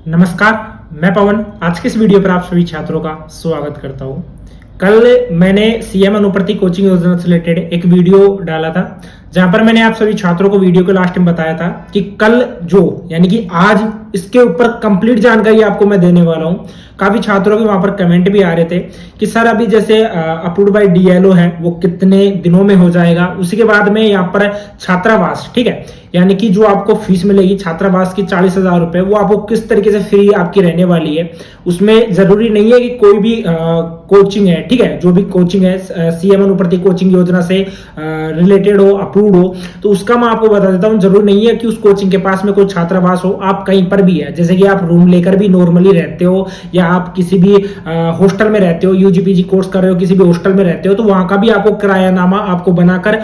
नमस्कार, मैं पवन। आज के इस वीडियो पर आप सभी छात्रों का स्वागत करता हूं। कल मैंने सीएम अनुप्रति कोचिंग योजना से रिलेटेड एक वीडियो डाला था, जहां पर मैंने आप सभी छात्रों को वीडियो के लास्ट में बताया था कि कल यानी कि आज इसके ऊपर कंप्लीट जानकारी आपको मैं देने वाला हूं। काफी छात्रों के वहां पर कमेंट भी आ रहे थे कि सर अभी जैसे अप्रूव्ड बाय डीएलओ है वो कितने दिनों में हो जाएगा। उसी के बाद में यहाँ पर छात्रावास, ठीक है, यानी कि जो आपको फीस मिलेगी छात्रावास की 40,000 रुपए, वो आपको किस तरीके से फ्री आपकी रहने वाली है। उसमें जरूरी नहीं है कि कोई भी कोचिंग है, ठीक है, जो भी कोचिंग है सीएम अनुप्रति कोचिंग योजना से रिलेटेड हो, अप्रूव्ड हो, तो उसका मैं आपको बता देता हूँ। जरूर नहीं है कि उस कोचिंग के पास में कोई छात्रावास हो, आप कहीं पर भी है, जैसे कि आप रूम लेकर भी नॉर्मली रहते हो या आप किसी भी हॉस्टल में रहते हो, यूजीपीजी कोर्स कर रहे हो, किसी भी हॉस्टल में रहते हो, तो वहां का भी आपको किरायानामा आपको बनाकर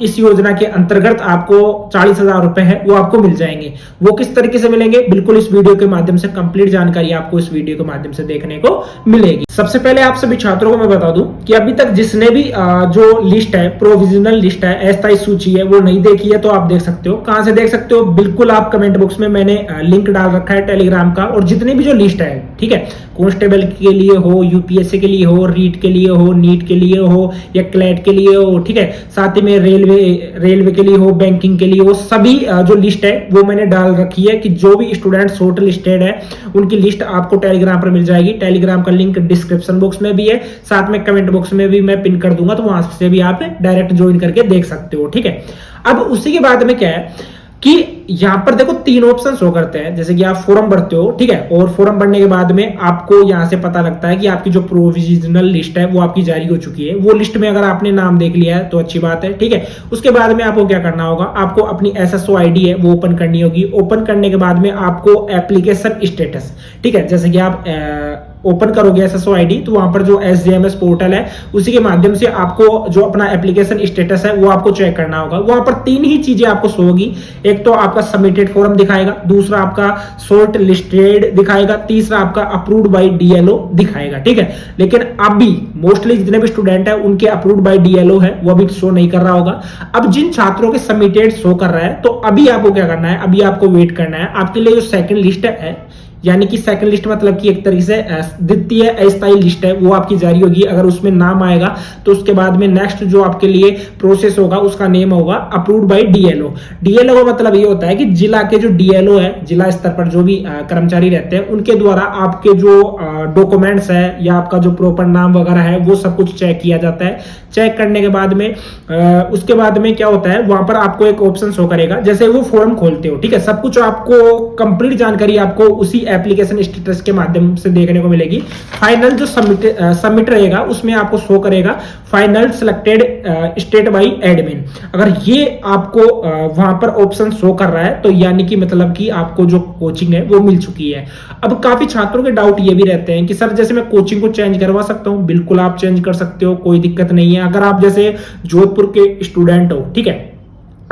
इस योजना के अंतर्गत आपको 40,000 रुपए है वो आपको मिल जाएंगे। वो किस तरीके से मिलेंगे, बिल्कुल इस वीडियो के माध्यम से कंप्लीट जानकारी आपको इस वीडियो के माध्यम से देखने को मिलेगी। सबसे पहले आप सभी छात्रों को मैं बता दूं कि अभी तक जिसने भी जो लिस्ट है, प्रोविजनल लिस्ट है, अस्थायी सूची है, वो नहीं देखी है तो आप देख सकते हो। कहां से देख सकते हो, बिल्कुल आप कमेंट बॉक्स में मैंने लिंक डाल रखा है टेलीग्राम का। और जितनी भी जो लिस्ट है, ठीक है, कांस्टेबल के लिए हो, यूपीएससी के लिए हो, रीट के लिए हो, नीट के लिए हो या क्लैट के लिए हो, ठीक है, साथ ही में रेलवे के लिए हो, बैंकिंग के लिए हो, सभी जो लिस्ट है वो मैंने डाल रखी है कि जो भी स्टूडेंट शॉर्ट लिस्टेड है उनकी लिस्ट आपको टेलीग्राम पर मिल जाएगी। टेलीग्राम का लिंक डिस्क्रिप्शन बॉक्स में भी है, साथ में कमेंट बॉक्स में भी मैं पिन कर दूंगा, तो वहां से भी आप डायरेक्ट ज्वाइन करके देख सकते हो, ठीक है। अब उसी के बाद में क्या है कि यहां पर देखो 3 ऑप्शन शो करते हैं, जैसे कि आप फॉर्म भरते हो, ठीक है, और फॉर्म भरने के बाद में आपको यहां से पता लगता है कि आपकी जो प्रोविजनल लिस्ट है वो आपकी जारी हो चुकी है। वो लिस्ट में अगर आपने नाम देख लिया है तो अच्छी बात है, ठीक है। उसके बाद में आपको क्या करना होगा, आपको अपनी एसएसओ आईडी है वो ओपन करनी होगी। ओपन करने के बाद में आपको एप्लीकेशन स्टेटस, ठीक है, जैसे कि आप ओपन करोगे एसएसओ आईडी, तो वहां पर जो एसजेएमएस पोर्टल है उसी के माध्यम से आपको जो अपना एप्लीकेशन स्टेटस है वो आपको चेक करना होगा। वहां पर 3 ही चीजें आपको शो होगी। एक तो आपका सबमिटेड फॉर्म दिखाएगा, दूसरा आपका शॉर्ट लिस्टेड दिखाएगा, तीसरा आपका अप्रूव्ड बाय डीएलओ दिखाएगा, ठीक है। लेकिन अभी मोस्टली जितने भी स्टूडेंट है उनके अप्रूव्ड बाय डीएलओ है वो अभी शो नहीं कर रहा होगा। अब जिन छात्रों के सबमिटेड शो कर रहा है, तो अभी आपको क्या करना है, अभी आपको वेट करना है। आपके लिए जो सेकंड लिस्ट है, यानी कि सेकंड लिस्ट मतलब कि एक तरीके से द्वितीय अस्थायी लिस्ट है, वो आपकी जारी होगी। अगर उसमें नाम आएगा तो उसके बाद में नेक्स्ट जो आपके लिए प्रोसेस होगा उसका नेम होगा अप्रूव्ड बाय डीएलओ। डीएलओ का मतलब ये होता है कि जिला के जो डीएलओ है, जिला स्तर पर जो भी कर्मचारी रहते हैं, उनके द्वारा आपके जो डॉक्यूमेंट्स है या आपका जो प्रॉपर नाम वगैरह है वो सब कुछ चेक किया जाता है। चेक करने के बाद में उसके बाद में क्या होता है, वहां पर आपको एक ऑप्शन शो करेगा, जैसे वो फॉर्म खोलते हो, ठीक है, सब कुछ आपको कंप्लीट जानकारी आपको उसी एप्लीकेशन स्टेटस के माध्यम से देखने को मिलेगी। फाइनल जो सबमिट रहेगा उसमें आपको शो करेगा final selected state by admin. अगर ये आपको वहां पर ऑप्शन शो कर रहा है तो यानी कि मतलब कि आपको जो कोचिंग है वो मिल चुकी है। अब काफी छात्रों के डाउट ये भी रहते हैं कि सर जैसे मैं कोचिंग को चेंज करवा सकता हूं। बिल्कुल आप चेंज कर सकते हो, कोई दिक्कत नहीं है। अगर आप जैसे जोधपुर के स्टूडेंट हो, ठीक है,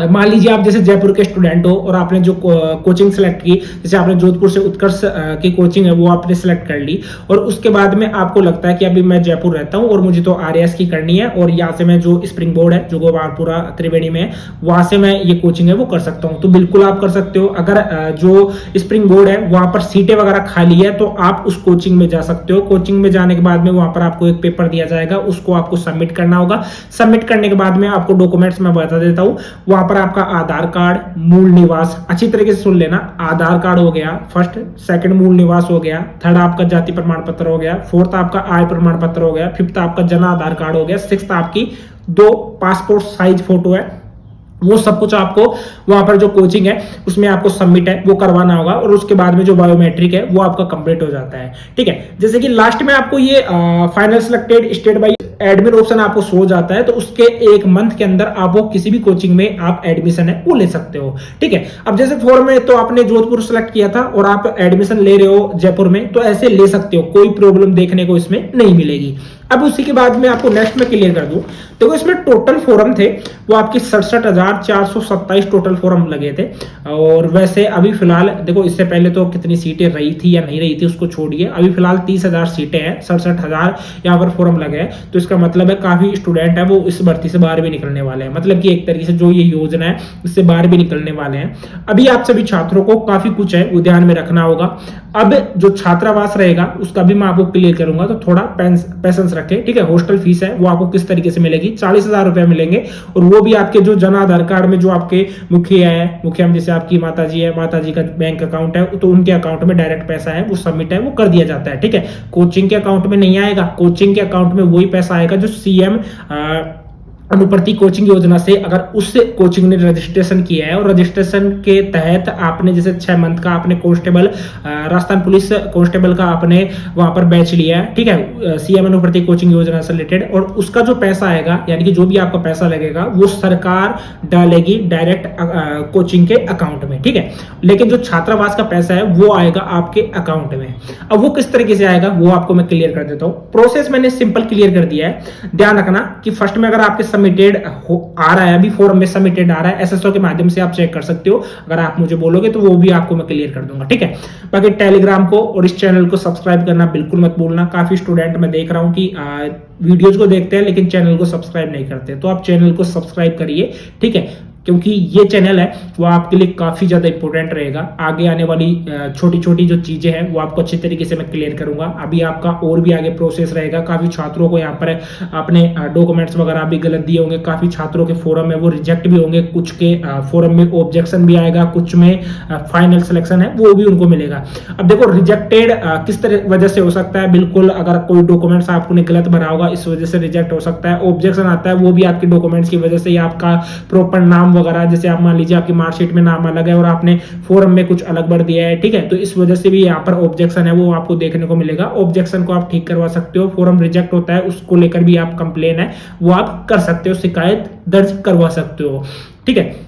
मान लीजिए आप जैसे जयपुर के स्टूडेंट हो और आपने जो कोचिंग सेलेक्ट की, जैसे आपने जोधपुर से उत्कर्ष की कोचिंग है वो आपने सेलेक्ट कर ली, और उसके बाद में आपको लगता है कि अभी मैं जयपुर रहता हूं और मुझे तो आरएएस की करनी है, और यहाँ से मैं जो स्प्रिंग बोर्ड है जो गोपालपुरा त्रिवेणी में है वहां से मैं ये कोचिंग है वो कर सकता हूँ, तो बिल्कुल आप कर सकते हो। अगर जो स्प्रिंग बोर्ड है वहां पर सीटें वगैरह खाली है तो आप उस कोचिंग में जा सकते हो। कोचिंग में जाने के बाद में वहां पर आपको एक पेपर दिया जाएगा, उसको आपको सबमिट करना होगा। सबमिट करने के बाद में आपको डॉक्यूमेंट्स मैं बता देता हूँ। वहां पर आपका आधार कार्ड, मूल निवास, अच्छी तरीके से सुन लेना, आधार कार्ड हो गया फर्स्ट, सेकंड मूल निवास हो गया, थर्ड आपका जाति प्रमाण पत्र हो गया, फोर्थ आपका आय प्रमाण पत्र हो गया, फिफ्थ आपका जन आधार कार्ड हो गया, सिक्स्थ आपकी 2 पासपोर्ट साइज फोटो है। वो सब कुछ आपको वहां पर जो कोचिंग है उसमें आपको सबमिट है वो करवाना होगा, और उसके बाद में जो बायोमेट्रिक है वो आपका कंप्लीट हो जाता है, ठीक है। जैसे कि लास्ट में आपको ये final selected state by admin option आपको शो जाता है, तो उसके 1 मंथ के अंदर आप वो किसी भी कोचिंग में आप एडमिशन है वो ले सकते हो, ठीक है। अब जैसे फॉर्म में तो आपने जोधपुर सेलेक्ट किया था और आप एडमिशन ले रहे हो जयपुर में, तो ऐसे ले सकते हो, कोई प्रॉब्लम देखने को इसमें नहीं मिलेगी। अब उसी के बाद में आपको नेक्स्ट में क्लियर कर दूं, देखो इसमें टोटल फॉर्म थे वो आपकी 67,427 टोटल फॉर्म लगे थे। और वैसे अभी फिलहाल देखो, इससे पहले तो कितनी सीटें रही थी या नहीं रही थी उसको छोड़िए, अभी फिलहाल 30,000 सीटें हैं, 67,000 यहाँ पर फॉर्म लगे हैं। तो इसका मतलब है काफी स्टूडेंट है वो इस भर्ती से बाहर भी निकलने वाले हैं, मतलब कि एक तरीके से जो ये योजना है इससे बाहर भी निकलने वाले हैं। अभी आप सभी छात्रों को काफी कुछ है वो ध्यान में रखना होगा। अब जो छात्रावास रहेगा उसका भी मैं आपको क्लियर करूंगा, तो थोड़ा पेशेंस रखें, ठीक है। हॉस्टल फीस है वो आपको किस तरीके से मिलेगी, 40,000 रुपए मिलेंगे, और वो भी आपके जो जन आधार कार्ड में जो आपके मुखिया है, मुखिया में जैसे आपकी माता जी है, माता जी का बैंक अकाउंट है, तो उनके अकाउंट में डायरेक्ट पैसा है वो सबमिट है वो कर दिया जाता है, ठीक है। कोचिंग के अकाउंट में नहीं आएगा, कोचिंग के अकाउंट में वही पैसा आएगा जो सीएम अनुप्रति कोचिंग योजना से अगर उस कोचिंग ने रजिस्ट्रेशन किया है, और रजिस्ट्रेशन के तहत आपने जैसे 6 मंथ का आपने कांस्टेबल राजस्थान पुलिस कांस्टेबल का आपने वहां पर बैच लिया है, ठीक है, सीएम अनुप्रति कोचिंग योजना से रिलेटेड, और उसका जो पैसा आएगा यानी कि जो भी आपका पैसा लगेगा वो सरकार डालेगी डायरेक्ट कोचिंग के अकाउंट में, ठीक है। लेकिन जो छात्रावास का पैसा है वो आएगा आपके अकाउंट में। अब वो किस तरीके से आएगा वो आपको मैं क्लियर कर देता हूँ। प्रोसेस मैंने सिंपल क्लियर कर दिया है। ध्यान रखना कि फर्स्ट में अगर आपके सबमिटेड आ रहा है, अभी फॉर्म में सबमिटेड आ रहा है, एसएसओ के माध्यम से आप चेक कर सकते हो, अगर आप मुझे बोलोगे तो वो भी आपको मैं क्लियर कर दूंगा, ठीक है। बाकी टेलीग्राम को और इस चैनल को सब्सक्राइब करना बिल्कुल मत भूलना। काफी स्टूडेंट मैं देख रहा हूं कि वीडियोज को देखते हैं लेकिन चैनल को सब्सक्राइब नहीं करते, तो आप चैनल को सब्सक्राइब करिए, ठीक है, क्योंकि ये चैनल है वो आपके लिए काफी ज्यादा इंपॉर्टेंट रहेगा। आगे आने वाली छोटी छोटी जो चीजें हैं वो आपको अच्छे तरीके से मैं क्लियर करूंगा। अभी आपका और भी आगे प्रोसेस रहेगा। काफी छात्रों को यहाँ पर अपने डॉक्यूमेंट्स वगैरह भी गलत दिए होंगे, काफी छात्रों के फोरम में वो रिजेक्ट भी होंगे, कुछ के फोरम में ऑब्जेक्शन भी आएगा, कुछ में फाइनल सिलेक्शन है वो भी उनको मिलेगा। अब देखो रिजेक्टेड किस तरह वजह से हो सकता है, बिल्कुल अगर कोई डॉक्यूमेंट्स आपने गलत भरा होगा इस वजह से रिजेक्ट हो सकता है। ऑब्जेक्शन आता है वो भी आपके डॉक्यूमेंट्स की वजह से, या आपका प्रॉपर नाम वगैरह, जैसे आप मान लीजिए आपकी मार्कशीट में नाम अलग है और आपने फॉर्म में कुछ अलग भर दिया है, ठीक है, तो इस वजह से भी यहाँ पर ऑब्जेक्शन है वो आपको देखने को मिलेगा। ऑब्जेक्शन को आप ठीक करवा सकते हो। फॉर्म रिजेक्ट होता है उसको लेकर भी आप कंप्लेन है वो आप कर सकते हो, शिकायत दर्ज करवा सकते हो, ठीक है।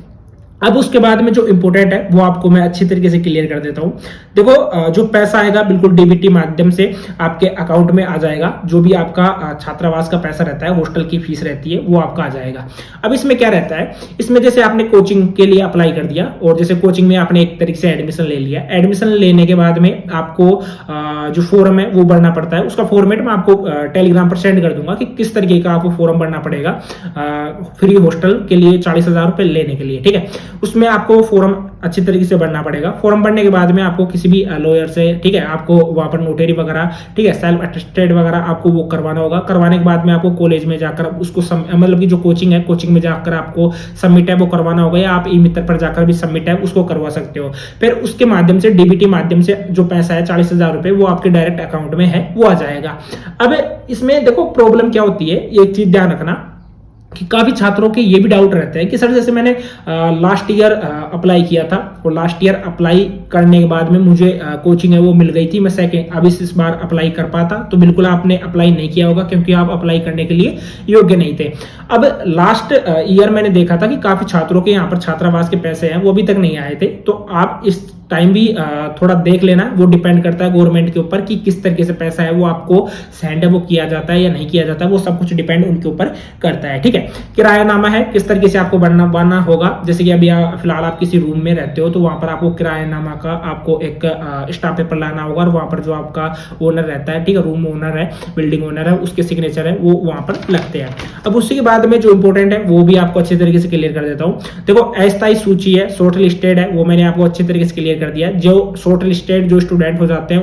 अब उसके बाद में जो इंपॉर्टेंट है वो आपको मैं अच्छी तरीके से क्लियर कर देता हूं। देखो जो पैसा आएगा बिल्कुल डीबीटी माध्यम से आपके अकाउंट में आ जाएगा। जो भी आपका छात्रावास का पैसा रहता है, हॉस्टल की फीस रहती है वो आपका आ जाएगा। अब इसमें क्या रहता है, इसमें जैसे आपने कोचिंग के लिए अप्लाई कर दिया और जैसे कोचिंग में आपने एक तरीके से एडमिशन ले लिया, एडमिशन लेने के बाद में आपको जो फॉर्म है वो भरना पड़ता है। उसका फॉर्मेट मैं आपको टेलीग्राम पर सेंड कर दूंगा कि किस तरीके का आपको फॉर्म भरना पड़ेगा फ्री हॉस्टल के लिए 40,000 रुपए लेने के लिए, ठीक है। उसमें आपको फॉर्म अच्छी तरीके से भरना पड़ेगा। फॉर्म भरने के बाद में आपको किसी भी लॉयर से, ठीक है, आपको वहां पर नोटरी वगैरह, ठीक है, सेल्फ अटेस्टेड वगैरह आपको वो करवाना होगा। करवाने के बाद में आपको कॉलेज में जाकर उसको मतलब कि जो कोचिंग है, कोचिंग में जाकर आपको सबमिट है वो करवाना होगा, या आप ई मित्र पर जाकर भी सबमिट है उसको करवा सकते हो। फिर उसके माध्यम से डीबीटी माध्यम से जो पैसा है 40,000 रुपए वो आपके डायरेक्ट अकाउंट में है वो आ जाएगा। अब इसमें देखो प्रॉब्लम क्या होती है, एक चीज ध्यान रखना कि काफी छात्रों के ये भी डाउट रहता है कि सर जैसे मैंने लास्ट ईयर अप्लाई किया था और लास्ट ईयर अप्लाई करने के बाद में मुझे कोचिंग है वो मिल गई थी, मैं सेकंड अब इस बार अप्लाई कर पाता, तो बिल्कुल आपने अप्लाई नहीं किया होगा क्योंकि आप अप्लाई करने के लिए योग्य नहीं थे। अब लास्ट ईयर मैंने देखा था कि काफी छात्रों के यहाँ पर छात्रावास के पैसे हैं वो अभी तक नहीं आए थे, तो आप इस टाइम भी थोड़ा देख लेना। वो डिपेंड करता है गवर्नमेंट के ऊपर कि किस तरीके से पैसा है वो आपको सेंड है वो किया जाता है या नहीं किया जाता है, वो सब कुछ डिपेंड उनके ऊपर करता है, ठीक है। किरायानामा है किस तरीके से आपको बनना होगा, जैसे कि अभी फिलहाल आप किसी रूम में रहते हो तो वहां पर आपको किरायानामा का आपको एक स्टाम्प पेपर लाना होगा, और वहां पर जो आपका ओनर रहता है, ठीक है, रूम ओनर है, बिल्डिंग ओनर है, उसके सिग्नेचर है वो वहां पर लगते हैं। अब उसी के बाद में जो इंपॉर्टेंट है वो भी आपको अच्छे तरीके से क्लियर कर देता हूँ। देखो अस्थायी सूची है, शॉर्ट लिस्टेड है, वो मैंने आपको अच्छे तरीके से क्लियर कर दिया। जो शॉर्ट लिस्टेड जो स्टूडेंट हो जाते हैं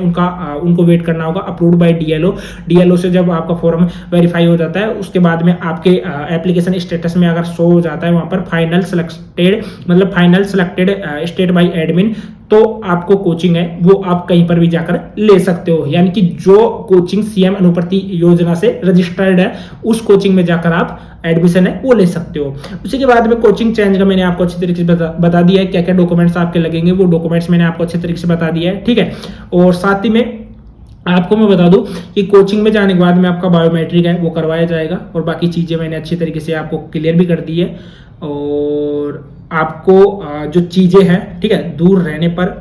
उनको वेट करना होगा अप्रूव्ड बाय डीएलओ से। जब आपका फॉर्म वेरीफाई हो जाता है उसके बाद में आपके एप्लीकेशन स्टेटस में अगर शो हो जाता है वहां पर final selected state by admin, तो आपको कोचिंग है वो आप कहीं पर भी जाकर ले सकते हो, यानी कि जो कोचिंग सीएम अनुप्रति योजना से रजिस्टर्ड है उस कोचिंग में जाकर आप एडमिशन है वो ले सकते हो। उसी के बाद में कोचिंग चेंज का मैंने आपको अच्छी तरीके से बता दिया है, क्या क्या डॉक्यूमेंट्स आपके लगेंगे वो डॉक्यूमेंट्स मैंने आपको अच्छे तरीके से बता दिया है, ठीक है। और साथ ही में आपको मैं बता दूं कि कोचिंग में जाने के बाद में आपका बायोमेट्रिक है वो करवाया जाएगा, और बाकी चीजें मैंने अच्छी तरीके से आपको क्लियर भी कर दी है। और आपको जो चीजें हैं, ठीक है, दूर रहने पर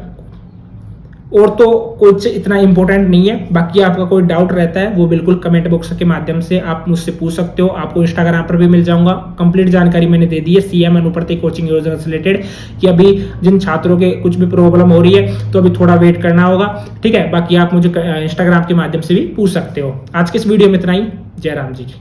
और तो कुछ इतना इंपॉर्टेंट नहीं है। बाकी आपका कोई डाउट रहता है वो बिल्कुल कमेंट बॉक्स के माध्यम से आप मुझसे पूछ सकते हो। आपको इंस्टाग्राम पर भी मिल जाऊंगा। कंप्लीट जानकारी मैंने दे दी है सीएम अनुप्रति कोचिंग योजना से रिलेटेड कि अभी जिन छात्रों के कुछ भी प्रॉब्लम हो रही है तो अभी थोड़ा वेट करना होगा, ठीक है। बाकी आप मुझे इंस्टाग्राम के माध्यम से भी पूछ सकते हो। आज के इस वीडियो में इतना ही। जय राम जी की।